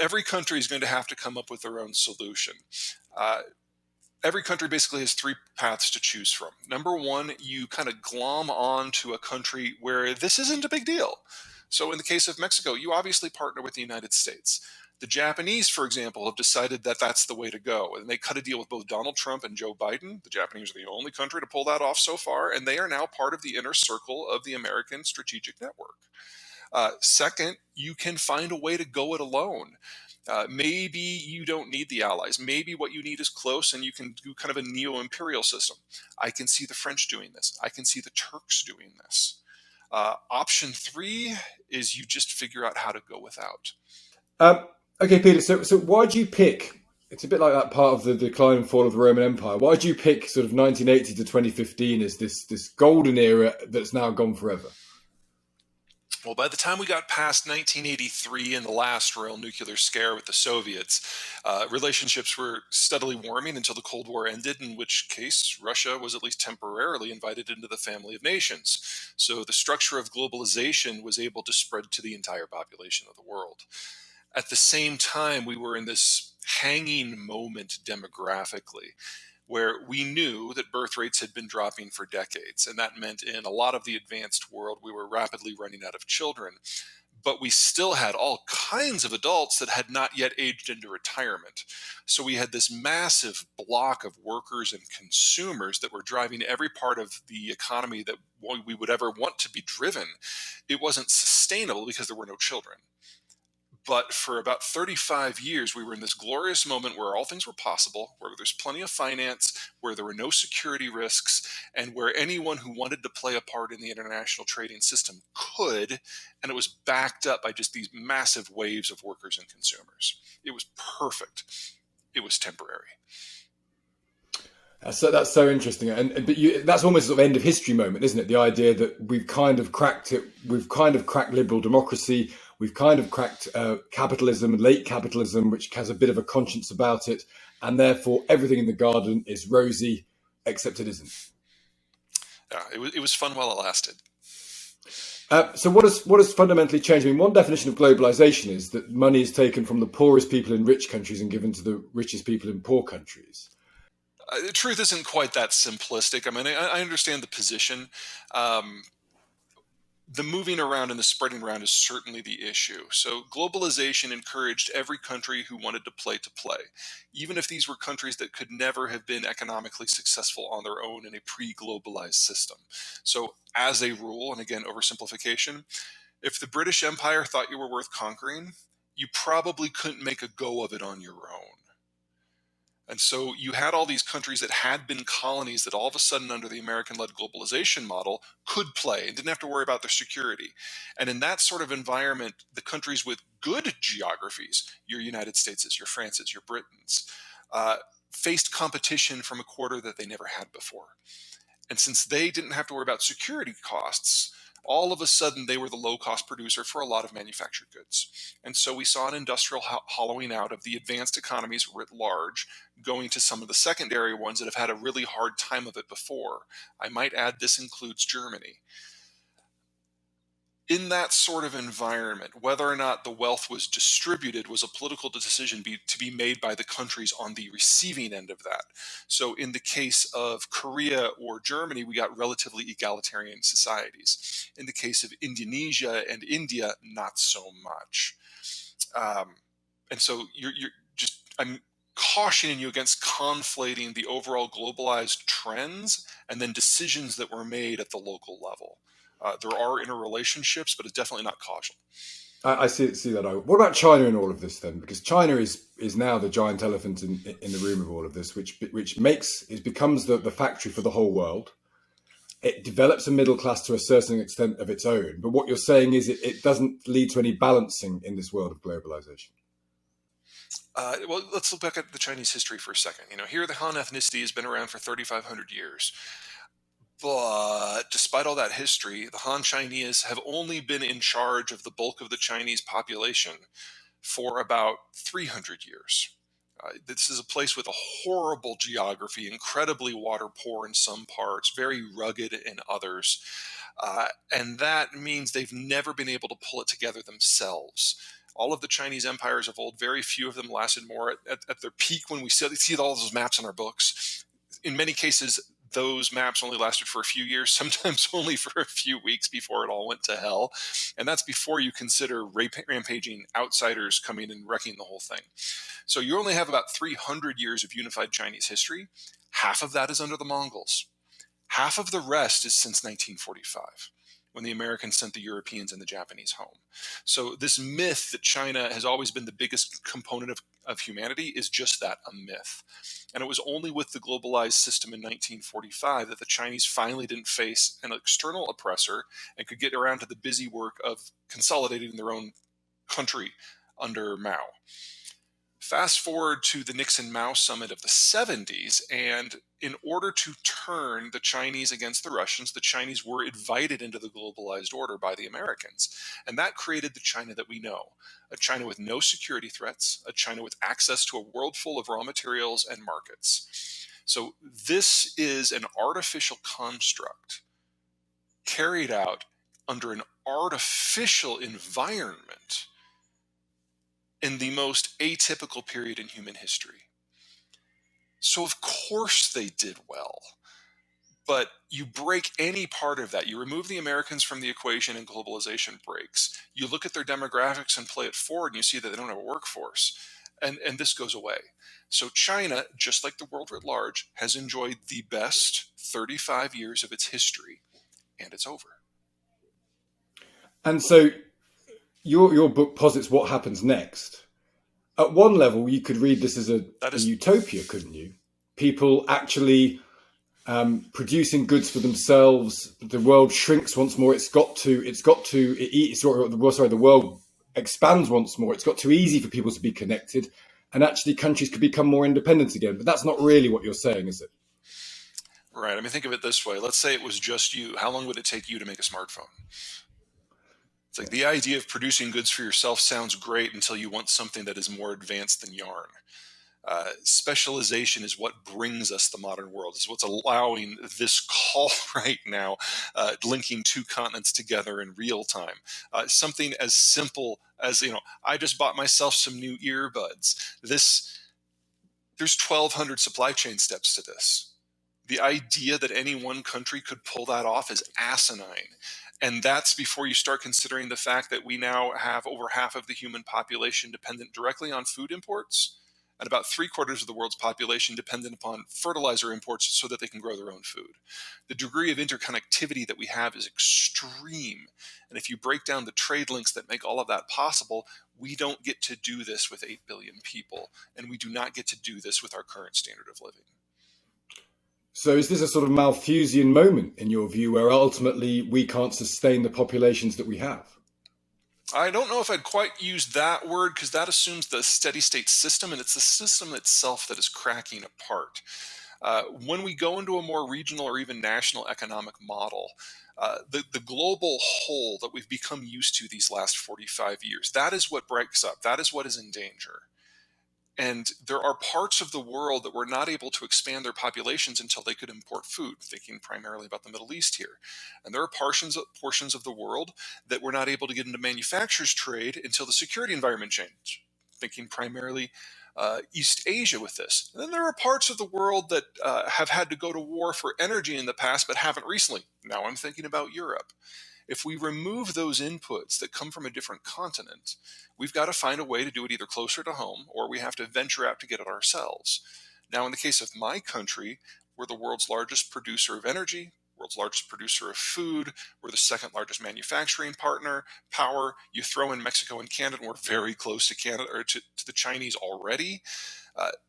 every country is going to have to come up with their own solution. Every country basically has three paths to choose from. Number one, you kind of glom on to a country where this isn't a big deal. So in the case of Mexico, you obviously partner with the United States. The Japanese, for example, have decided that that's the way to go. And they cut a deal with both Donald Trump and Joe Biden. The Japanese are the only country to pull that off so far, and they are now part of the inner circle of the American strategic network. Second, you can find a way to go it alone. Maybe you don't need the allies. Maybe what you need is close and you can do kind of a neo-imperial system. I can see the French doing this. I can see the Turks doing this. Option three is you just figure out how to go without. Okay, Peter, so why do you pick, it's a bit like that part of the decline and fall of the Roman Empire, why do you pick sort of 1980 to 2015 as this golden era that's now gone forever? Well, by the time we got past 1983 and the last real nuclear scare with the Soviets, relationships were steadily warming until the Cold War ended, in which case Russia was at least temporarily invited into the family of nations. So the structure of globalization was able to spread to the entire population of the world. At the same time, we were in this hanging moment demographically, where we knew that birth rates had been dropping for decades. And that meant in a lot of the advanced world, we were rapidly running out of children. But we still had all kinds of adults that had not yet aged into retirement. So we had this massive block of workers and consumers that were driving every part of the economy that we would ever want to be driven. It wasn't sustainable because there were no children. But for about 35 years, we were in this glorious moment where all things were possible, where there's plenty of finance, where there were no security risks, and where anyone who wanted to play a part in the international trading system could, and it was backed up by just these massive waves of workers and consumers. It was perfect. It was temporary. That's so interesting, that's almost a sort of end of history moment, isn't it? The idea that we've kind of cracked it, we've kind of cracked liberal democracy, we've kind of cracked capitalism, late capitalism, which has a bit of a conscience about it, and therefore everything in the garden is rosy, except it isn't. Yeah, it was fun while it lasted. So what has fundamentally changed? I mean, one definition of globalization is that money is taken from the poorest people in rich countries and given to the richest people in poor countries. The truth isn't quite that simplistic. I mean, I understand the position. The moving around and the spreading around is certainly the issue. So globalization encouraged every country who wanted to play, even if these were countries that could never have been economically successful on their own in a pre-globalized system. So as a rule, and again, oversimplification, if the British Empire thought you were worth conquering, you probably couldn't make a go of it on your own. And so you had all these countries that had been colonies that all of a sudden under the American-led globalization model could play and didn't have to worry about their security. And in that sort of environment, the countries with good geographies, your United States, your France's, your Britain's, faced competition from a quarter that they never had before. And since they didn't have to worry about security costs, all of a sudden they were the low-cost producer for a lot of manufactured goods. And so we saw an industrial hollowing out of the advanced economies writ large, going to some of the secondary ones that have had a really hard time of it before. I might add this includes Germany. In that sort of environment, whether or not the wealth was distributed was a political decision to be made by the countries on the receiving end of that. So in the case of Korea or Germany, we got relatively egalitarian societies. In the case of Indonesia and India, not so much. And so I'm cautioning you against conflating the overall globalized trends and then decisions that were made at the local level. There are interrelationships, but it's definitely not causal. I see that. What about China in all of this then? Because China is now the giant elephant in the room of all of this, which becomes the factory for the whole world. It develops a middle class to a certain extent of its own. But what you're saying is it doesn't lead to any balancing in this world of globalization. Well, let's look back at the Chinese history for a second. Here the Han ethnicity has been around for 3,500 years. But despite all that history, the Han Chinese have only been in charge of the bulk of the Chinese population for about 300 years. This is a place with a horrible geography, incredibly water poor in some parts, very rugged in others. And that means they've never been able to pull it together themselves. All of the Chinese empires of old, very few of them lasted more at their peak when we see all those maps in our books. In many cases, those maps only lasted for a few years, sometimes only for a few weeks before it all went to hell. And that's before you consider rampaging outsiders coming and wrecking the whole thing. So you only have about 300 years of unified Chinese history. Half of that is under the Mongols. Half of the rest is since 1945, when the Americans sent the Europeans and the Japanese home. So this myth that China has always been the biggest component of humanity is just that, a myth. And it was only with the globalized system in 1945 that the Chinese finally didn't face an external oppressor and could get around to the busy work of consolidating their own country under Mao. Fast forward to the Nixon-Mao summit of the 70s, and in order to turn the Chinese against the Russians, the Chinese were invited into the globalized order by the Americans. And that created the China that we know, a China with no security threats, a China with access to a world full of raw materials and markets. So this is an artificial construct carried out under an artificial environment in the most atypical period in human history. So of course they did well. But you break any part of that. You remove the Americans from the equation and globalization breaks. You look at their demographics and play it forward and you see that they don't have a workforce. And this goes away. So China, just like the world writ large, has enjoyed the best 35 years of its history, and it's over. And so your book posits what happens next. At one level, you could read this as a That is utopia, couldn't you? People actually producing goods for themselves. The world shrinks once more. The world expands once more. It's got too easy for people to be connected, and actually countries could become more independent again. But that's not really what you're saying, is it? right. I mean, think of it this way. Let's say it was just you. How long would it take you to make a smartphone? It's like the idea of producing goods for yourself sounds great until you want something that is more advanced than yarn. Specialization is what brings us the modern world. Is what's allowing this call right now, linking two continents together in real time. Something as simple as, I just bought myself some new earbuds. There's 1,200 supply chain steps to this. The idea that any one country could pull that off is asinine. And that's before you start considering the fact that we now have over half of the human population dependent directly on food imports, and about 3/4 of the world's population dependent upon fertilizer imports so that they can grow their own food. The degree of interconnectivity that we have is extreme. And if you break down the trade links that make all of that possible, we don't get to do this with 8 billion people. And we do not get to do this with our current standard of living. So is this a sort of Malthusian moment in your view, where ultimately we can't sustain the populations that we have? I don't know if I'd quite use that word, because that assumes the steady state system, and it's the system itself that is cracking apart. When we go into a more regional or even national economic model, the global whole that we've become used to these last 45 years, that is what breaks up. That is what is in danger. And there are parts of the world that were not able to expand their populations until they could import food, thinking primarily about the Middle East here. And there are portions of the world that were not able to get into manufacturers trade until the security environment changed, thinking primarily East Asia with this. And then there are parts of the world that have had to go to war for energy in the past, but haven't recently. Now I'm thinking about Europe. If we remove those inputs that come from a different continent, we've got to find a way to do it either closer to home, or we have to venture out to get it ourselves. Now, in the case of my country, we're the world's largest producer of energy, world's largest producer of food. We're the second largest manufacturing partner. Power, you throw in Mexico and Canada, and we're very close to Canada, or to the Chinese already.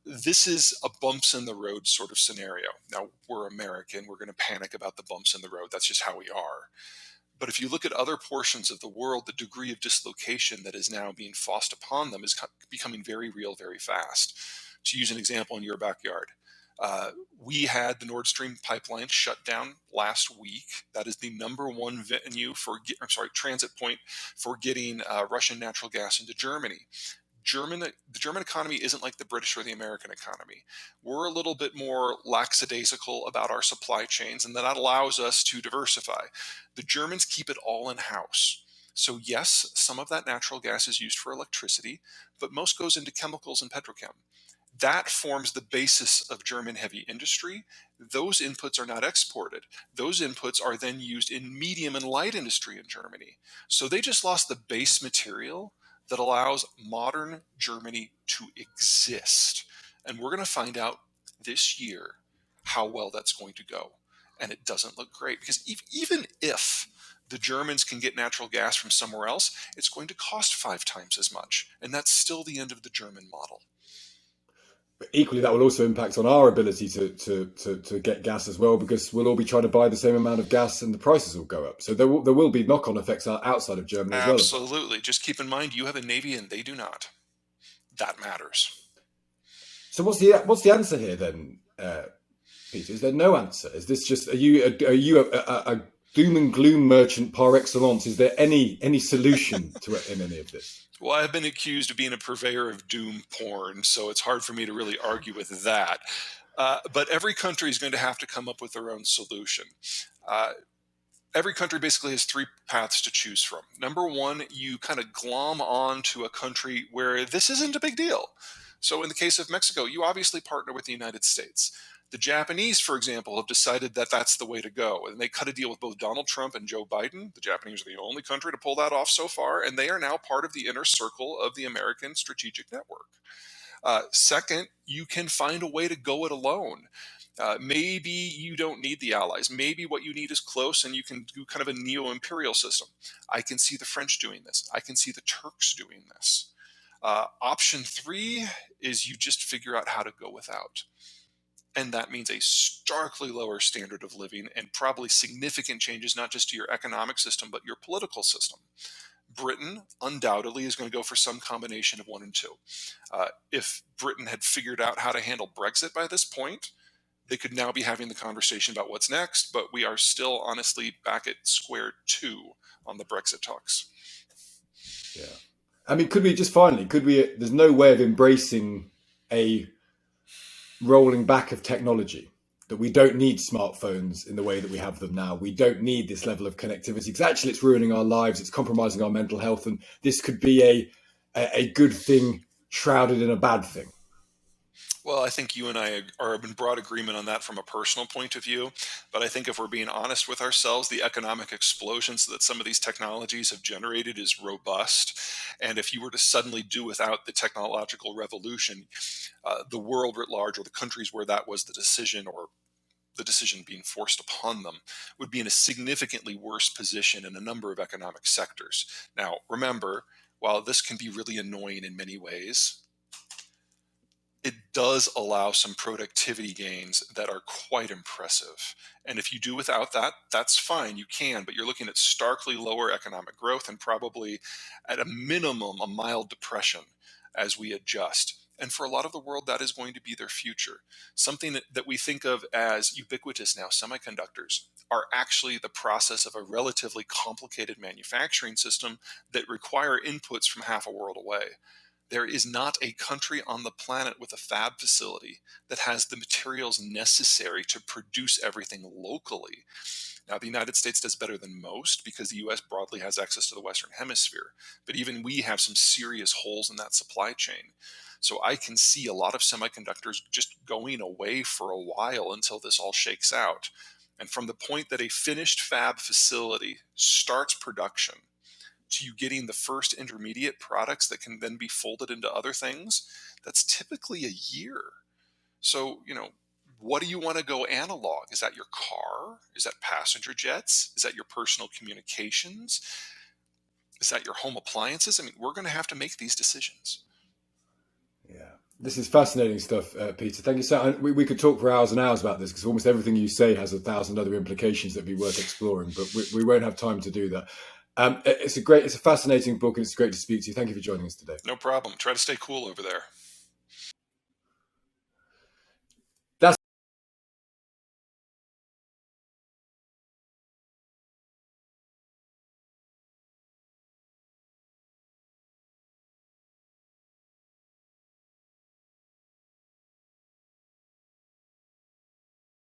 This is a bumps in the road sort of scenario. Now, we're American. We're going to panic about the bumps in the road. That's just how we are. But if you look at other portions of the world, the degree of dislocation that is now being forced upon them is becoming very real, very fast. To use an example in your backyard, we had the Nord Stream pipeline shut down last week. That is the number one transit point for getting Russian natural gas into Germany. The German economy isn't like the British or the American economy. We're a little bit more lackadaisical about our supply chains, and that allows us to diversify. The Germans keep it all in house. So yes, some of that natural gas is used for electricity, but most goes into chemicals and petrochem. That forms the basis of German heavy industry. Those inputs are not exported. Those inputs are then used in medium and light industry in Germany. So they just lost the base material that allows modern Germany to exist. And we're going to find out this year how well that's going to go. And it doesn't look great because even if the Germans can get natural gas from somewhere else, it's going to cost 5 times as much. And that's still the end of the German model. But equally, that will also impact on our ability to get gas as well, because we'll all be trying to buy the same amount of gas and the prices will go up. So there will be knock-on effects outside of Germany as well. Absolutely. Just keep in mind you have a navy and they do not. That matters. So what's the answer here then, Peter? Is there no answer? Is this just are you a doom and gloom merchant par excellence? Is there any solution to it in any of this? Well, I've been accused of being a purveyor of doom porn, so it's hard for me to really argue with that. But every country is going to have to come up with their own solution. Every country basically has 3 paths to choose from. Number one, you kind of glom on to a country where this isn't a big deal. So in the case of Mexico, you obviously partner with the United States. The Japanese, for example, have decided that that's the way to go. And they cut a deal with both Donald Trump and Joe Biden. The Japanese are the only country to pull that off so far, and they are now part of the inner circle of the American strategic network. Second, you can find a way to go it alone. Maybe you don't need the allies. Maybe what you need is close and you can do kind of a neo-imperial system. I can see the French doing this. I can see the Turks doing this. Option 3 is you just figure out how to go without. And that means a starkly lower standard of living and probably significant changes, not just to your economic system, but your political system. Britain undoubtedly is going to go for some combination of 1 and 2. If Britain had figured out how to handle Brexit by this point, they could now be having the conversation about what's next, but we are still honestly back at square 2 on the Brexit talks. Yeah. I mean, there's no way of embracing a rolling back of technology, that we don't need smartphones in the way that we have them now. We don't need this level of connectivity because actually it's ruining our lives. It's compromising our mental health. And this could be a good thing shrouded in a bad thing. Well, I think you and I are in broad agreement on that from a personal point of view. But I think if we're being honest with ourselves, the economic explosions that some of these technologies have generated is robust. And if you were to suddenly do without the technological revolution, the world writ large, or the countries where that was the decision, or the decision being forced upon them, would be in a significantly worse position in a number of economic sectors. Now, remember, while this can be really annoying in many ways, it does allow some productivity gains that are quite impressive. And if you do without that, that's fine, you can, but you're looking at starkly lower economic growth and probably at a minimum a mild depression as we adjust. And for a lot of the world, that is going to be their future. Something that we think of as ubiquitous now, semiconductors, are actually the process of a relatively complicated manufacturing system that require inputs from half a world away. There is not a country on the planet with a fab facility that has the materials necessary to produce everything locally. Now, the United States does better than most because the US broadly has access to the Western Hemisphere, but even we have some serious holes in that supply chain. So I can see a lot of semiconductors just going away for a while until this all shakes out. And from the point that a finished fab facility starts production to you getting the first intermediate products that can then be folded into other things, that's typically a year. So, what do you want to go analog? Is that your car? Is that passenger jets? Is that your personal communications? Is that your home appliances? I mean, we're going to have to make these decisions. Yeah. This is fascinating stuff, Peter. Thank you so much. We could talk for hours and hours about this because almost everything you say has 1,000 other implications that'd be worth exploring, but we won't have time to do that. It's a fascinating book, and it's great to speak to you. Thank you for joining us today. No problem. Try to stay cool over there.